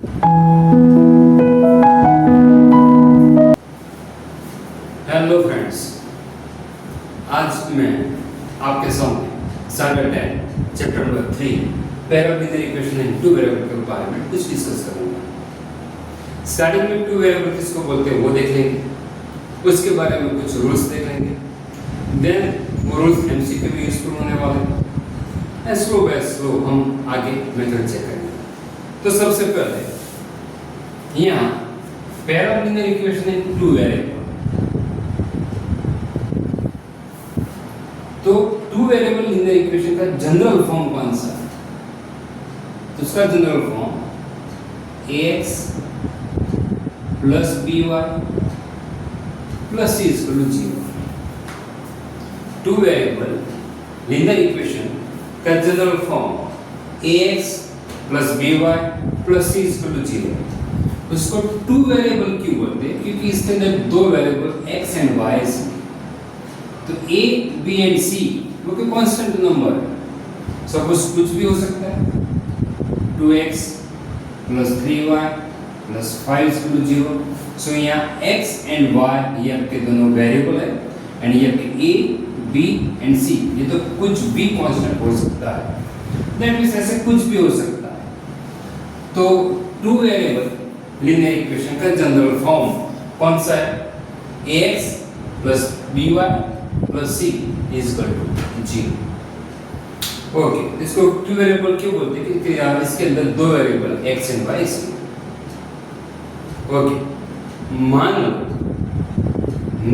Hello friends, आज मैं आपके सामने standard 10 chapter number 3 parameter equation and two variable के बारे में कुछ डिस्कस करूंगा। स्टार्टिंग में टू वेरिएबल किसको बोलते हैं वो देख लेंगे, उसके बारे में कुछ रूल्स देख लेंगे, देन वो रूल्स एमसीक्यू में यूजफुल होने वाले हैं। स्लो बाय स्लो हम आगे मेथड चेक करेंगे। तो सबसे पहले यहाँ parameter equation and two variable, तो टू वेरिएबल लीनियर इक्वेशन का जनरल फॉर्म कौन सा है? तो उसका general form ax plus by plus c is equal to 0। Two variable linear equation का general form ax plus by plus c is equal to 0। उसको to variable क्यों बोलते हैं? क्योंकि इसके अंदर दो वेरिएबल x एंड y है। तो a, b एंड c वो के कांस्टेंट नंबर है। सपोज कुछ भी हो सकता है, 2x plus 3y plus 5 is equal to 0। So यहाँ x एंड y ये आपके दोनों वेरिएबल है एंड ये आपके a, b एंड c ये तो कुछ भी कांस्टेंट हो सकता है। दैट मींस ऐसे कुछ भी हो सकता है। तो टू वेरिएबल लीनियर इक्वेशन का जनरल फॉर्म कौन सा है? ax plus by plus c is equal to 0। Okay, इसको टू वेरिएबल क्यों बोलते हैं? क्योंकि यार इसके अंदर दो वेरिएबल x एंड y है। ओके, मान लो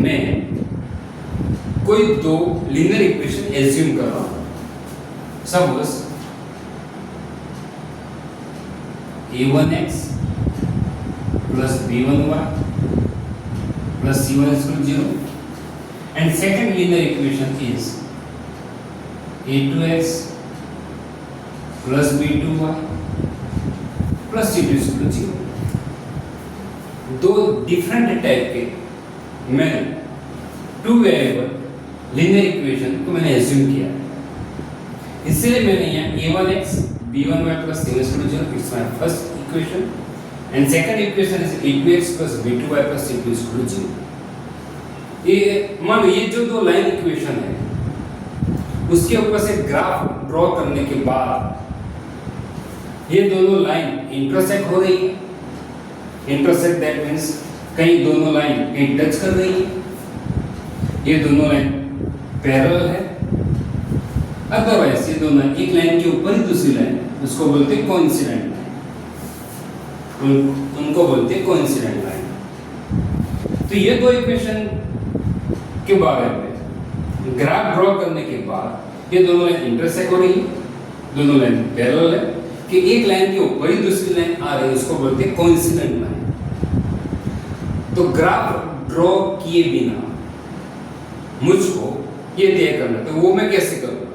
मैं कोई दो लीनियर इक्वेशन एज्यूम कर रहा हूं। Suppose a1x plus b1y plus c1 is equal to 0 and second linear equation is a2x plus b2y plus c2 is equal to 0। दो डिफरेंट टाइप के मैंने टू वेरिएबल लीनियर इक्वेशन को मैंने assume किया है। इसलिए मैंने यहाँ a1x b1y plus c1 is equal to 0 it's my first equation and second equation is a2x plus b2y plus c2 is equal to 0। ये मान लो ये जो दो लाइन इक्वेशन है उसके ऊपर से ग्राफ ड्रॉ करने के बाद ये दोनों लाइन इंटरसेक्ट हो रही है। इंटरसेक्ट दैट मींस कहीं दोनों लाइन कहीं टच कर रही है। ये दोनों लाइन पैरेलल है। अदरवाइज ये दोनों एक लाइन के ऊपर ही दूसरी लाइन उसको बोलते हैं कोइंसिडेंट लाइन। उनको बोलते हैं कोइंसिडेंट लाइन। तो ये दो इक्वेशन के बारे में ग्राफ ड्रॉ करने के बाद ये दोनों लाइन इंटरसेक्ट हो रही है, दोनों लाइन पैरेलल है कि एक लाइन के ऊपर ही दूसरी लाइन आ रही है, उसको बोलते हैं कोइंसिडेंट लाइन। तो ग्राफ ड्रॉ किए बिना मुझको ये तय करना, तो वो मैं कैसे करूँगा?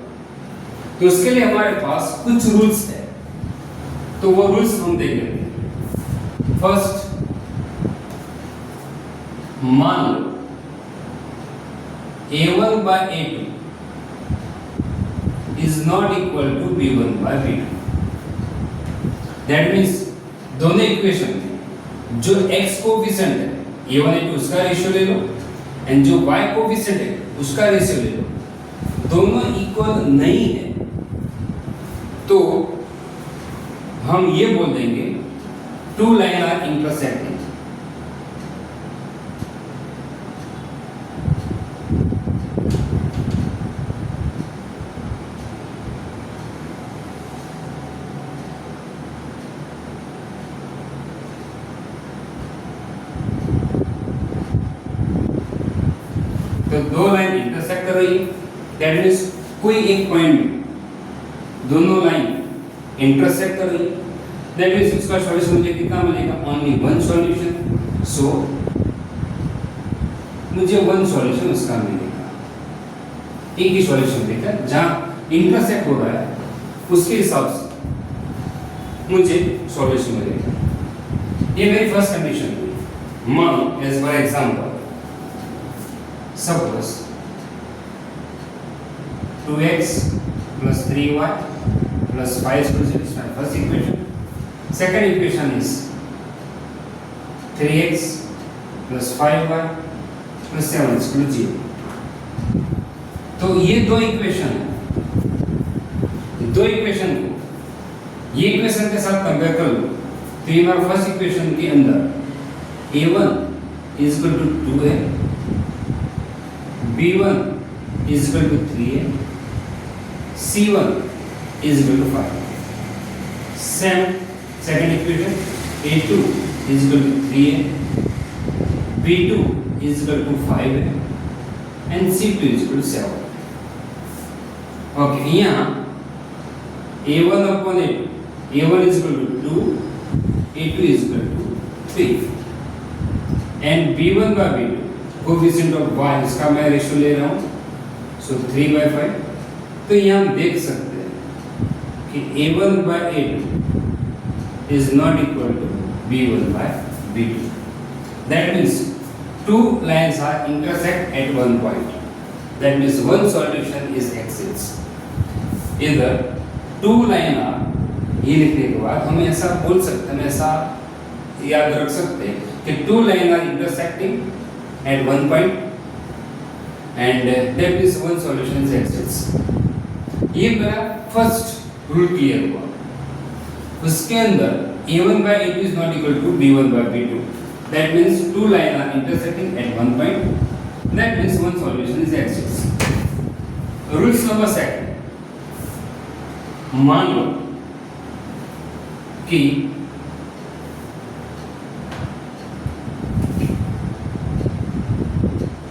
तो उसके लिए हमारे पास कुछ रूल्स है, तो वो रूल्स हम देख लेते हैं। फर्स्ट, मान लो a1 by a2 is not equal to b1 by b2। That means दोनों इक्वेशन में जो x कोफिशिएंट है a1 a2 उसका रेशियो ले लो एंड जो y कोफिशिएंट है उसका रेशियो ले लो, दोनों इक्वल नहीं है तो हम ये बोल देंगे टू लाइन आर इंटरसेक्टिंग। तो दो लाइन इंटरसेक्ट कर रही है, दैट मींस कोई एक पॉइंट में दोनों लाइन इंटरसेक्ट कर रही है, दैट मींस इसका सॉल्यूशन मुझे कितना मिलेगा? Only one solution. सो मुझे वन सॉल्यूशन उसका मिलेगा, एक ही सॉल्यूशन मिलेगा जहां इंटरसेक्ट हो रहा है उसके हिसाब से मुझे सॉल्यूशन मिलेगा। ये मेरी फर्स्ट कंडीशन हुई। मान as for example suppose 2x plus 3y plus 5 is my first equation. second equation is 3x plus 5y plus 7 is equal to 0. तो ये दो इक्वेशन है, दो इक्वेशन को ये इक्वेशन के साथ कंपेयर कर लो तो ये हमारा फर्स्ट इक्वेशन के अंदर a1 is equal to 2a, b1 is equal to 3a, c1 is equal to 5. Same second equation, a2 is equal to 3a, b2 is equal to 5a and c2 is equal to 7. Okay, यहाँ a1 upon a2, a1 is equal to 2, a2 is equal to 3 and b1 by b2 coefficient of y इसका मैं ratio ले रहा हूँ, सो 3/5. तो यहाँ हम देख सकते हैं कि a1 by a2 is not equal to b1 by b2. That means two lines are intersect at one point. That means one solution is exists. Either two line are, ये लिखने के बाद हम ऐसा बोल सकते हैं, ऐसा याद रख सकते हैं कि two line are intersecting at one point and that means one solution is exists. ये मेरा फर्स्ट रूल क्लियर हुआ. उसके अंदर a1 by a2 is not equal to b1 by b2. That means two lines are intersecting at one point. That means one solution is exists. Rules number second. मान लो कि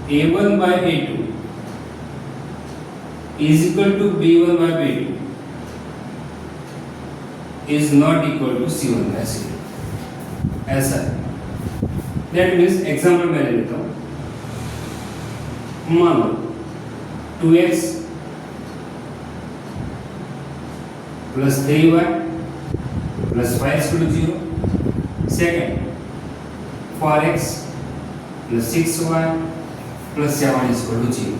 a1 by a2 is equal to b1 by b2 is not equal to c1 by c2. ऐसा है. That means example मैं लेता हूँ. मान लो 2x plus 3y plus 5 is equal to 0. Second, 4x plus 6y plus 7 is equal to 0.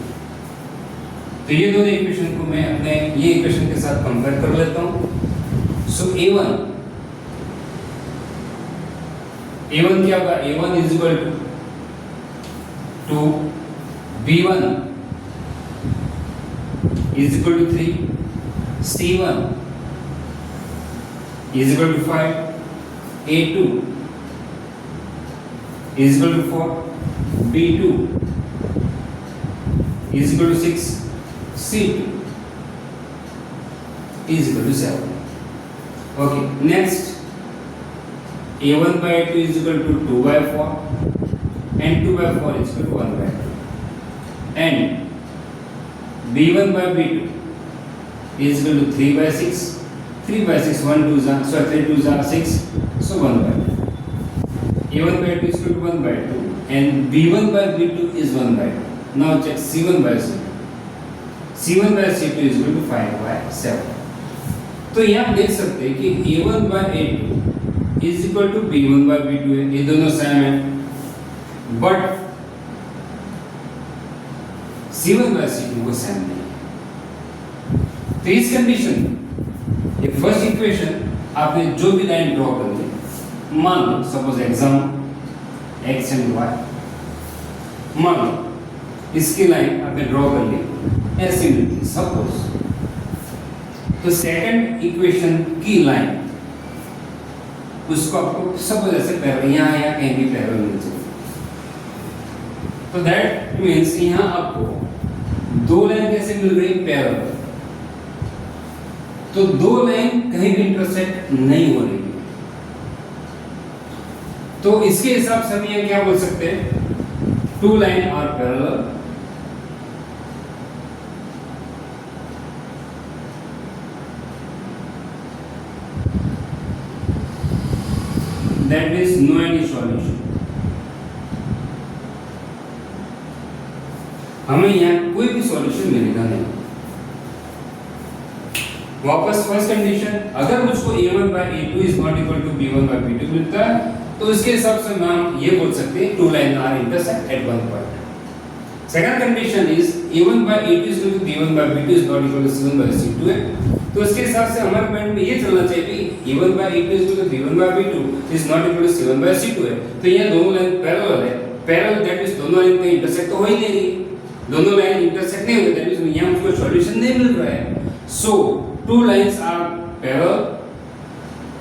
तो ये दोनों equation को मैं अपने ये इक्वेशन के साथ कंपेयर कर लेता हूँ. सो a1 क्या होगा? a1 is equal to b1 is equal to 3, c1 is equal to 5, a2 is equal to 4, b2 is equal to 6, c2 is equal to 7. Okay, next a1 by a2 is equal to 2 by 4 and 2 by 4 is equal to 1 by 2 and b1 by b2 is equal to 3 by 6, 3 by 6, 1 2 are, so 3 2 are 6, so 1 by 2. a1 by 2 is equal to 1 by 2 and b1 by b2 is 1 by 2. Now check c1 by c2. c1 by c2 is equal to 5 by 7. तो यहाँ आप देख सकते हैं कि a1 by a2 is equal to b1 by b2 है, ये दोनों सेम है, बट c1 by c2 वो सेम नहीं है. तो इस कंडीशन में ये फर्स्ट इक्वेशन आपने जो भी लाइन ड्रॉ कर ली, मान लो suppose exam x and y, मान लो इसकी लाइन आपने ड्रॉ कर ली ऐसी मिलती सपोज. तो सेकंड इक्वेशन की लाइन उसको आपको सपोज ऐसे पैरेलल यहाँ या कहीं भी पैरेलल मिल जाए. तो दैट मीन्स यहाँ आपको दो लाइन कैसे मिल रही? पैरेलल. तो दो लाइन कहीं भी इंटरसेक्ट नहीं हो रही. तो इसके हिसाब से हम यहाँ क्या बोल सकते हैं? Two line are parallel that is no any solution. हमें यहाँ कोई भी सॉल्यूशन मिलेगा नहीं. वापस फर्स्ट कंडीशन, अगर मुझको a1 by a2 is not equal to b1 by b2 मिलता है तो इसके हिसाब से हम ये बोल सकते हैं two line are intersect at one point. Second condition is a1 by a2 is equal to b1 by b2 is not equal to c1 by c2 है. तो इसके हिसाब से हमारे माइंड में ये चलना चाहिए कि a1 by a2 is equal to b1 by b2 is not equal to c1 by c2 है। तो ये दोनों लाइन पैरेलल है, पैरेलल दैट मींस दोनों लाइन कहीं इंटरसेक्ट तो हो ही नहीं रही, दोनों लाइन इंटरसेक्ट नहीं होते, दैट मींस यहाँ मुझको सॉल्यूशन नहीं मिल रहा है। So two lines are parallel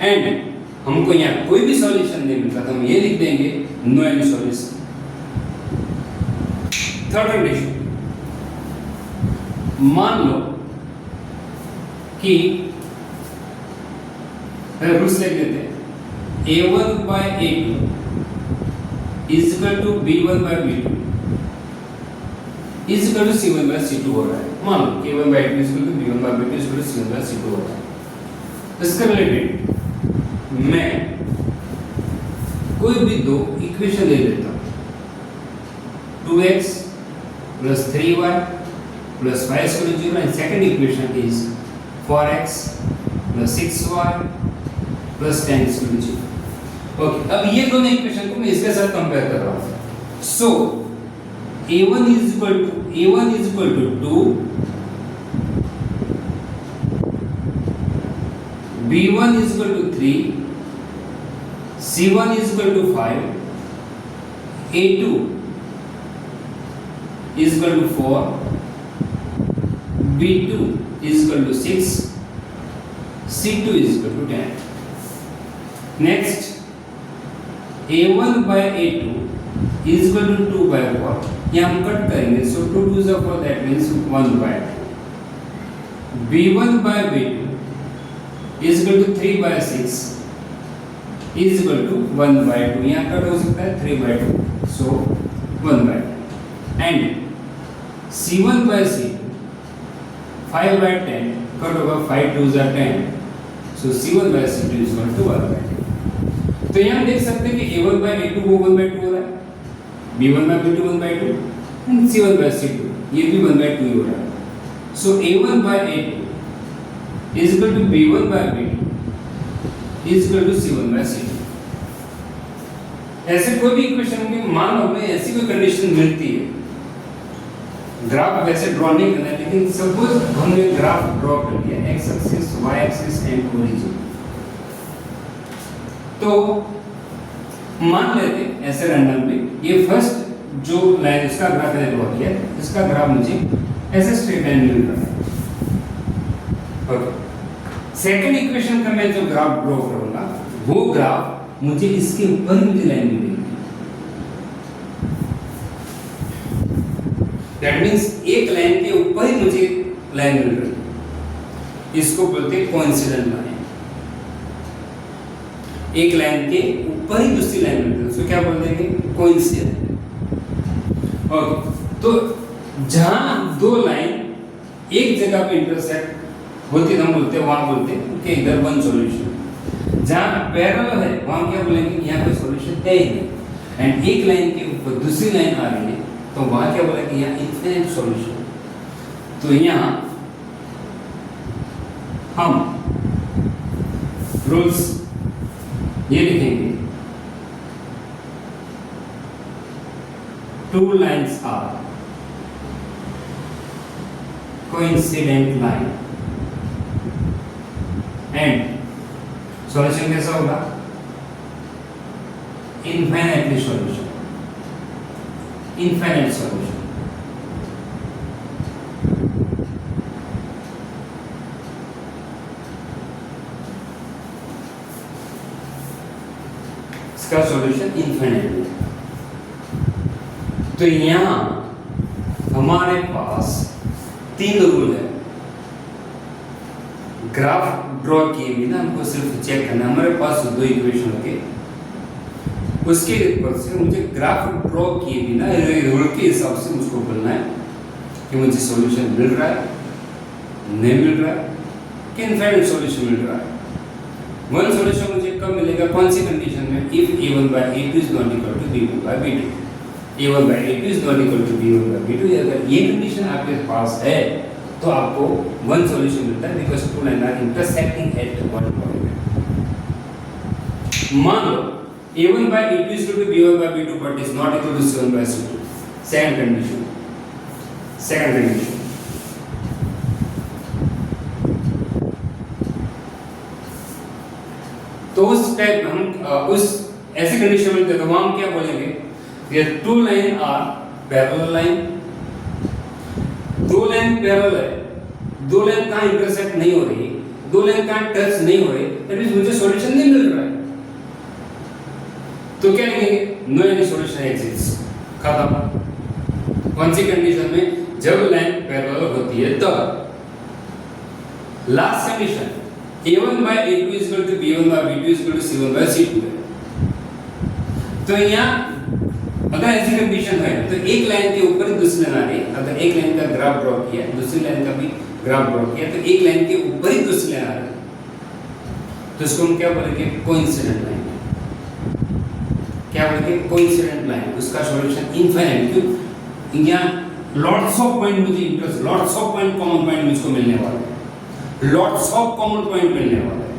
and हमको यहाँ कोई भी सॉल्यूशन नहीं मिलता, तो हम ये लिख देंगे no any solution. Third condition, मान लो कि रूल्स लिख देते हैं, a1 by a2 is equal to b1 by b2 is equal to c1 by c2 हो रहा है। मान लो कि a1 by a2 is equal to b1 by b2 is equal to c1 by c2 हो रहा है। इसके रिलेटेड मैं कोई भी दो इक्वेशन ले लेता हूँ, 2x plus 3y plus 5 is equal to 0 and second equation is 4x plus 6y plus 10 is equal to 0। Okay, अब ये दोनों इक्वेशन को मैं इसके साथ कंपेयर कर रहा हूँ। सो a1 is equal to 2, b1 is equal to 3, c1 is equal to 5, a2 is equal to 4, b2 is equal to 6, c2 is equal to 10। Next, a1 by a2 is equal to 2 by 4, यहाँ हम cut करेंगे, so 2 2s are 4, that means 1 by 2। b1 by b2 is equal to 3 by 6 is equal to 1 by 2, यहाँ cut हो सकता है 3 by 2, so 1 by 2। and c1 by c2 5 by 10 cut होगा, 5 2s are 10, so c1 by c2 is equal to 1 by 2। तो यहाँ देख सकते हैं कि a1 by a2 वो 1 by 2 हो रहा है, b1 by b2 1 by 2 and c1 by c2 ये भी 1 by 2 हो रहा है। so a1 by a2 is equal to b1 by b2 is equal to c1 by c2। ऐसे कोई भी इक्वेशन में मान लो हमें ऐसी कोई कंडीशन मिलती है, ग्राफ वैसे ड्रॉ नहीं करना है, लेकिन सपोज हमने ग्राफ ड्रॉ कर लिया, X axis Y axis and origin, तो मान लेते ऐसे रैंडमली ये फर्स्ट जो लाइन इसका ग्राफ मैंने ड्रॉ किया, इसका ग्राफ मुझे ऐसे स्ट्रेट लाइन मिल रहा है। ओके, सेकंड इक्वेशन का मैं जो ग्राफ ड्रॉ करूंगा वो ग्राफ मुझे इसके ऊपर मुझे लाइन मिलेगी, दैट मींस एक लाइन के ऊपर ही मुझे लाइन मिल रही है, इसको बोलते हैं कोइंसिडेंट लाइन। एक लाइन के ऊपर ही दूसरी लाइन मिल रही है, उसको क्या बोल देंगे, कोइंसिडेंट। ओके, तो जहां दो लाइन एक जगह पे इंटरसेक्ट होती है हम बोलते हैं, वहां बोलते हैं कि इधर वन सॉल्यूशन। जहां पैरेलल है वहां क्या बोलेंगे, यहाँ कोई सॉल्यूशन है ही नहीं। एंड एक लाइन के ऊपर दूसरी लाइन आ रही है तो वहां क्या बोलेंगे, यहाँ इनफिनिट सॉल्यूशन। तो यहाँ हम रूल्स ये लिखेंगे, two lines are coincident line and solution कैसा होगा, इनफाइनाइटली सॉल्यूशन, इनफाइनाइट सॉल्यूशन। इसका सॉल्यूशन इनफाइनाइट। तो यहां हमारे पास तीन रूल है, ग्राफ ड्रॉ किए बिना हमको सिर्फ चेक करना, हमारे पास दो इक्वेशन होंगे, उसके ऊपर से मुझे ग्राफ ड्रॉ किए बिना रूल के हिसाब से मुझको बोलना है कि मुझे सॉल्यूशन मिल रहा है, नहीं मिल रहा है, कि इनफाइनाइट सॉल्यूशन मिल रहा है। वन सॉल्यूशन मुझे कब मिलेगा, कौन सी कंडीशन में, if a1 by a2 is not equal to b1 by b2, a1 by a2 is not equal to b1 by b2। अगर ये कंडीशन आपके पास है तो आपको वन सॉल्यूशन मिलता है, because two line are intersecting at one point. मान लो a1 by a2 is equal to b1 by b2 but is not equal to c1 by c2। second condition, second condition, उस type हम उस ऐसी condition में तो हम क्या बोलेंगे, ये two line are parallel line, दो लाइन पैरेलल है, दो लाइन कहां इंटरसेक्ट नहीं हो रही, दो लाइन कहां टच नहीं हो रही, दैट मींस मुझे सॉल्यूशन नहीं मिल रहा है, तो क्या लिखेंगे, नो एनी सॉल्यूशन एग्जिस्ट, खत्म। कौन सी कंडीशन में, जब लाइन पैरेलल होती है तब। Last condition a1 by a2 is equal to b1 by b2 is equal to c1 by c2 है। तो यहाँ अगर ऐसी कंडीशन है तो एक लाइन के ऊपर ही दूसरी लाइन आ रही है, अगर एक लाइन का ग्राफ ड्रॉ किया, दूसरी लाइन का भी ग्राफ ड्रॉ किया, तो एक लाइन के ऊपर ही दूसरी लाइन आ रही है, तो इसको हम क्या बोलेंगे, कोइंसिडेंट लाइन। क्या बोलेंगे, कोइंसिडेंट लाइन। उसका सॉल्यूशन इनफाइनाइट, क्यों, यहाँ लॉट्स ऑफ पॉइंट मुझे interest, lots of point common point मुझको मिलने वाला है, लॉट्स ऑफ कॉमन पॉइंट मिलने वाला है,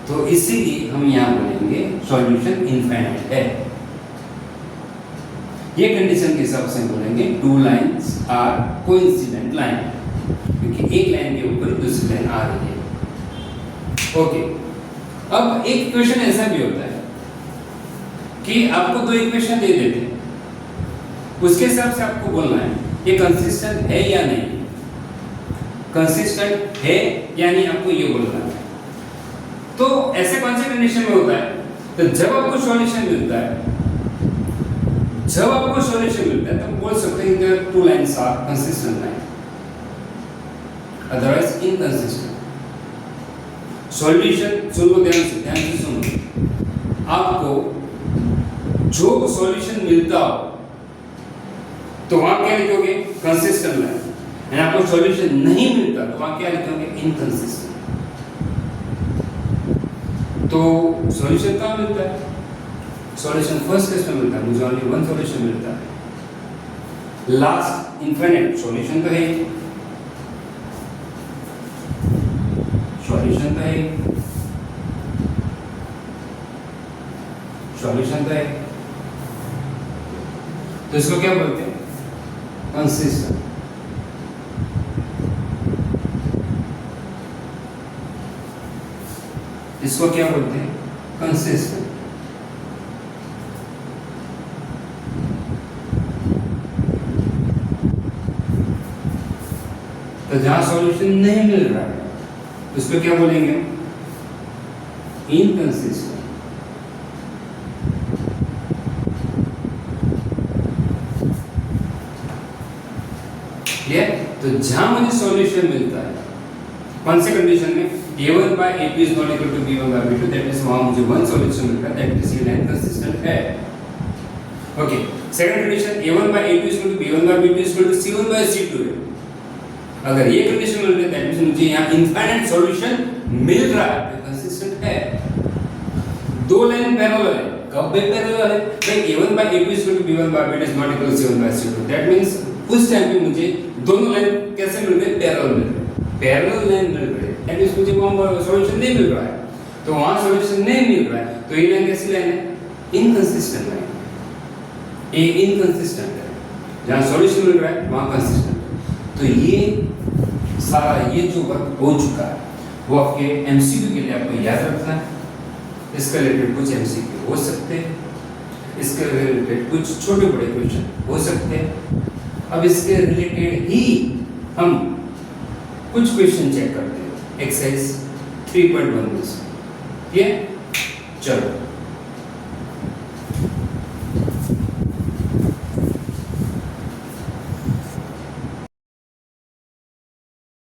तो इसीलिए हम यहाँ बोलेंगे सॉल्यूशन इनफाइनाइट है। ये कंडीशन के हिसाब से बोलेंगे two lines are coincident line, क्योंकि एक लाइन के ऊपर दूसरी लाइन आ रही है। ओके, अब एक इक्वेशन ऐसा भी होता है कि आपको दो इक्वेशन दे देते हैं, उसके हिसाब से आपको बोलना है ये कंसिस्टेंट है या नहीं, कंसिस्टेंट है या नहीं, आपको ये बोलना है। तो ऐसे कौन से कंडीशन में होता है, तो जब आपको सॉल्यूशन मिलता है, जब आपको सॉल्यूशन मिलता है तब बोल सकते हैं कि two lines are consistent line, otherwise inconsistent. Solution सुनो, ध्यान से सुनो, आपको जो सॉल्यूशन मिलता हो तो वहां क्या लिखोगे, कंसिस्टेंट लाइन, और आपको सॉल्यूशन नहीं मिलता तो वहां क्या लिखोगे, इनकंसिस्टेंट। तो सॉल्यूशन कहाँ मिलता है, सॉल्यूशन फर्स्ट केस में मिलता है, मुझे ओनली वन सॉल्यूशन मिलता है। लास्ट इनफाइनाइट सॉल्यूशन तो है, सॉल्यूशन तो है, सॉल्यूशन तो है, तो इसको क्या बोलते हैं, कंसिस्टेंट। इसको क्या बोलते हैं, कंसिस्टेंट। तो जहां सॉल्यूशन नहीं मिल रहा है उसको क्या बोलेंगे, इनकंसिस्टेंट। तो जहां मुझे सॉल्यूशन मिलता है, कौन से कंडीशन में, a1 by a2 is not equal to b1 by b2, that means वहां मुझे वन सॉल्यूशन मिल रहा है, that means ये लाइन कंसिस्टेंट है। Okay, second condition a1 by a2 is equal to b1 by b2 is equal to c1 by c2 है। अगर ये condition मिल रही है that means मुझे यहाँ इनफाइनाइट सॉल्यूशन मिल रहा है, तो कंसिस्टेंट है। दो लाइन पैरेलल है, कब पैरेलल है, भाई a1 by a2 is equal to b1 by b2 is not equal to c1 by c2, that means उस टाइम पे मुझे दोनों लाइन कैसे मिल रहे, पैरेलल मिल रहे, पैरेलल लाइन मिल रही है, दैट मींस मुझे वहां सॉल्यूशन नहीं मिल रहा है, तो वहां सॉल्यूशन नहीं मिल रहा है, तो ये लाइन कैसी लाइन है, इनकंसिस्टेंट लाइन, ये इनकंसिस्टेंट है, जहां सॉल्यूशन मिल रहा है वहां कंसिस्टेंट। तो ये सारा ये जो वर्क हो चुका है वो आपके एमसीक्यू के लिए आपको याद रखना है। इसके रिलेटेड कुछ एमसीक्यू हो सकते हैं, इसके रिलेटेड कुछ छोटे बड़े क्वेश्चन हो सकते हैं। अब इसके रिलेटेड ही हम कुछ क्वेश्चन चेक करते हैं एक्सरसाइज 3.1 में। ठीक है, चलो।